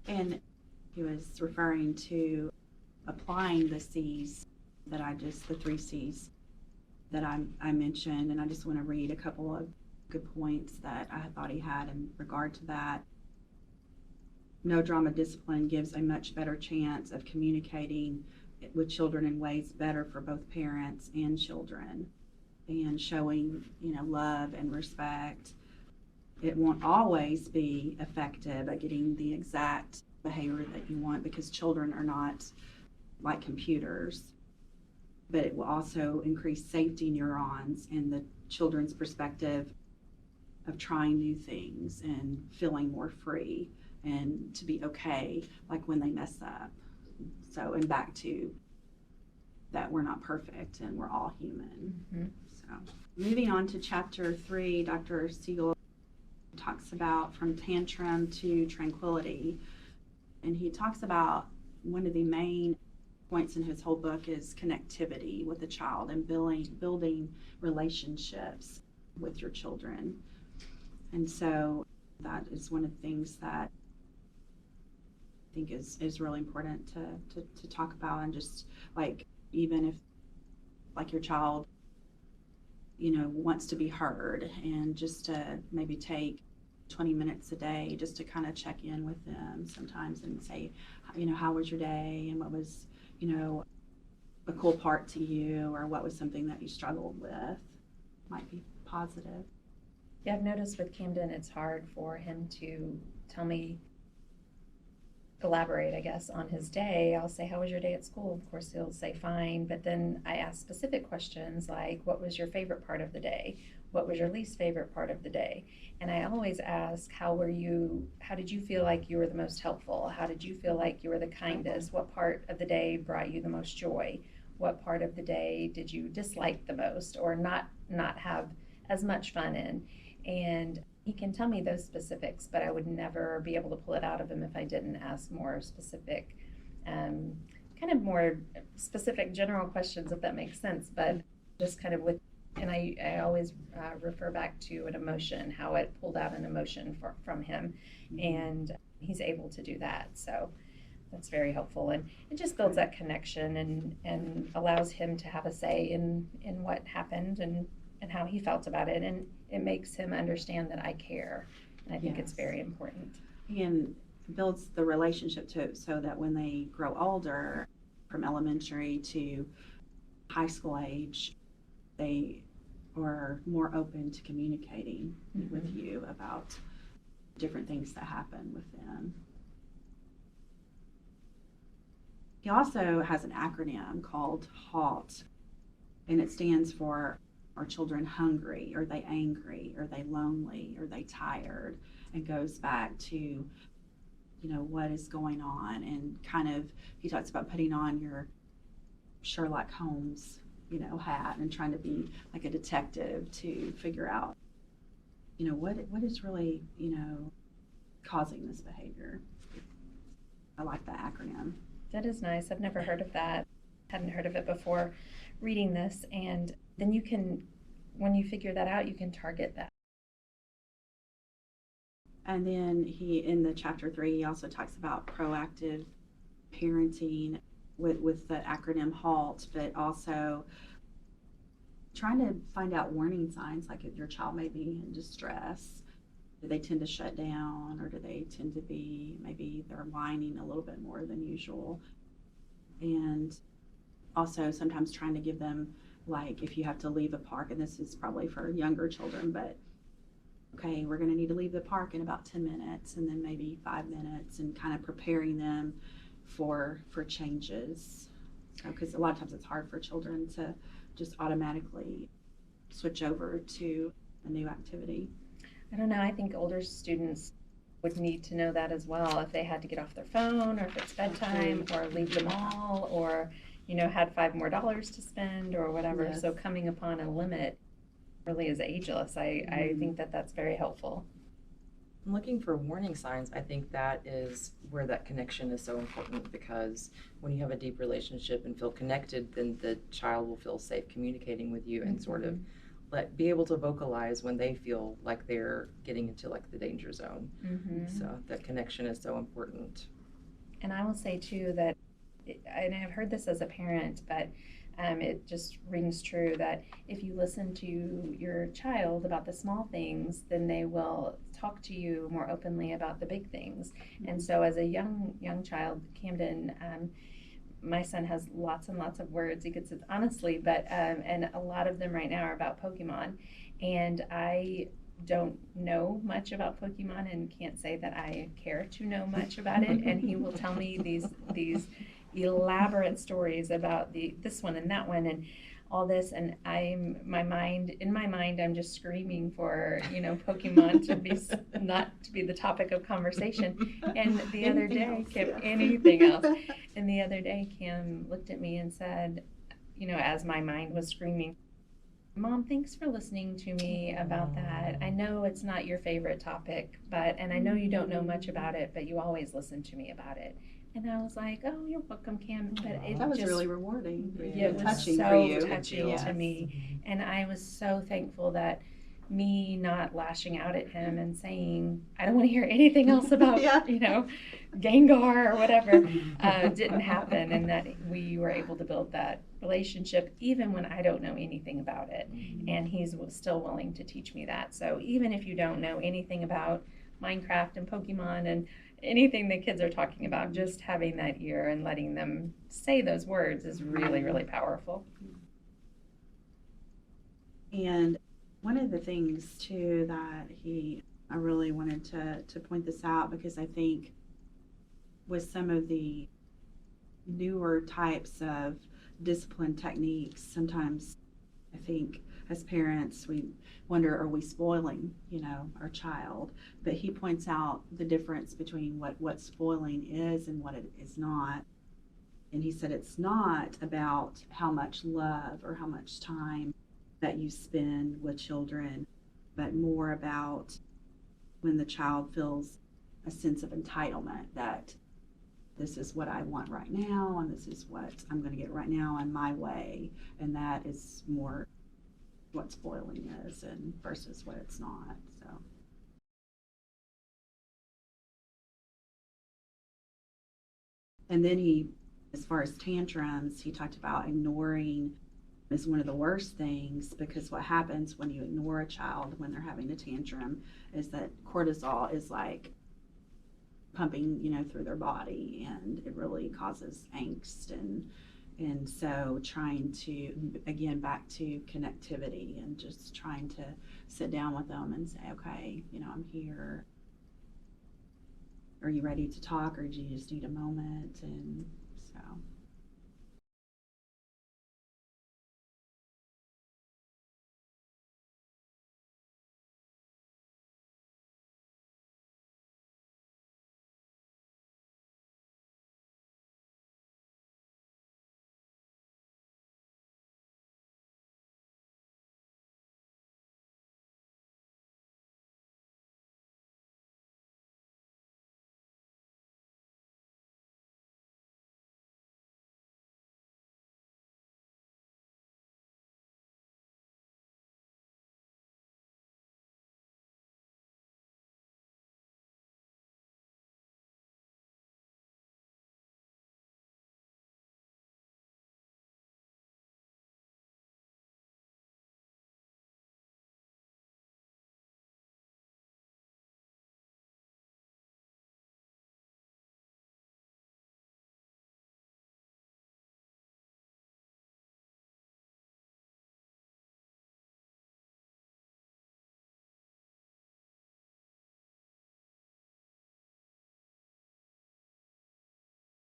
And he was referring to applying the C's the three C's that I mentioned. And I just want to read a couple of good points that I thought he had in regard to that. No drama discipline gives a much better chance of communicating with children in ways better for both parents and children, and showing, love and respect. It won't always be effective at getting the exact behavior that you want, because children are not like computers, but it will also increase safety neurons in the children's perspective of trying new things and feeling more free and to be okay, like when they mess up. So, and back to that we're not perfect and we're all human. Mm-hmm. So, moving on to chapter 3, Dr. Siegel talks about from tantrum to tranquility. And he talks about one of the main points in his whole book is connectivity with the child and building relationships with your children. And so that is one of the things that I think is really important to talk about. And just like, even if like your child, wants to be heard, and just to maybe take 20 minutes a day just to kind of check in with them sometimes and say, how was your day, and what was, a cool part to you, or what was something that you struggled with, might be positive. Yeah, I've noticed with Camden, it's hard for him to tell me, elaborate, I guess, on his day. I'll say, how was your day at school? Of course, he'll say fine, but then I ask specific questions like, what was your favorite part of the day? What was your least favorite part of the day? And I always ask, how did you feel like you were the most helpful? How did you feel like you were the kindest? What part of the day brought you the most joy? What part of the day did you dislike the most, or not have as much fun in? And he can tell me those specifics, but I would never be able to pull it out of him if I didn't ask more specific, kind of more specific general questions, if that makes sense. But just kind of and I always refer back to an emotion, how it pulled out an emotion from him, and he's able to do that. So that's very helpful, and it just builds that connection and allows him to have a say in what happened and how he felt about it, and it makes him understand that I care, and I think it's very important. And builds the relationship so that when they grow older, from elementary to high school age, they are more open to communicating with you about different things that happen with them. He also has an acronym called HALT, and it stands for, are children hungry? Are they angry? Are they lonely? Are they tired? And goes back to, what is going on, and kind of, he talks about putting on your Sherlock Holmes, hat, and trying to be like a detective to figure out, what is really, causing this behavior. I like the acronym. That is nice. I've never heard of that. Hadn't heard of it before reading this, and then you can, when you figure that out, you can target that. And then in the chapter 3, he also talks about proactive parenting with the acronym HALT, but also trying to find out warning signs, like if your child may be in distress. Do they tend to shut down, or do they tend to be, maybe they're whining a little bit more than usual? And also sometimes trying to give them, like, if you have to leave a park, and this is probably for younger children, but okay, we're going to need to leave the park in about 10 minutes, and then maybe 5 minutes, and kind of preparing them for changes. So, because a lot of times it's hard for children to just automatically switch over to a new activity. I don't know. I think older students would need to know that as well, if they had to get off their phone, or if it's bedtime, or leave the mall, or had $5 more to spend, or whatever. Yes. So coming upon a limit really is ageless. I think that's very helpful. Looking for warning signs, I think that is where that connection is so important, because when you have a deep relationship and feel connected, then the child will feel safe communicating with you and sort of be able to vocalize when they feel like they're getting into like the danger zone. So that connection is so important. And I will say too that, and I've heard this as a parent, but it just rings true that if you listen to your child about the small things, then they will talk to you more openly about the big things. And so, as a young child, Camden, my son has lots and lots of words. He gets it honestly, but and a lot of them right now are about Pokemon, and I don't know much about Pokemon and can't say that I care to know much about it. And he will tell me these elaborate stories about this one and that one and all this, and in my mind I'm just screaming for Pokemon to be not to be the topic of conversation. And the other day, Kim, anything else. And the other day, Kim looked at me and said, as my mind was screaming, Mom, thanks for listening to me about that. I know it's not your favorite topic, and I know you don't know much about it, but you always listen to me about it. And I was like, oh, you're welcome, Kim. But that was really rewarding. It was touching so for you. touching to me. And I was so thankful that me not lashing out at him and saying, I don't want to hear anything else about, Gengar or whatever, didn't happen. And that we were able to build that relationship even when I don't know anything about it. And he's still willing to teach me that. So even if you don't know anything about Minecraft and Pokemon and anything the kids are talking about, just having that ear and letting them say those words is really, really powerful. And one of the things too that I really wanted to point this out, because I think with some of the newer types of discipline techniques, sometimes I think as parents we wonder, are we spoiling our child? But he points out the difference between what spoiling is and what it is not. And he said it's not about how much love or how much time that you spend with children, but more about when the child feels a sense of entitlement that this is what I want right now and this is what I'm going to get right now in my way. And that is more what spoiling is and versus what it's not. So and then as far as tantrums, he talked about ignoring is one of the worst things, because what happens when you ignore a child when they're having a tantrum is that cortisol is like pumping through their body, and it really causes angst. And so trying to, again, back to connectivity and just trying to sit down with them and say, okay, I'm here. Are you ready to talk, or do you just need a moment? And so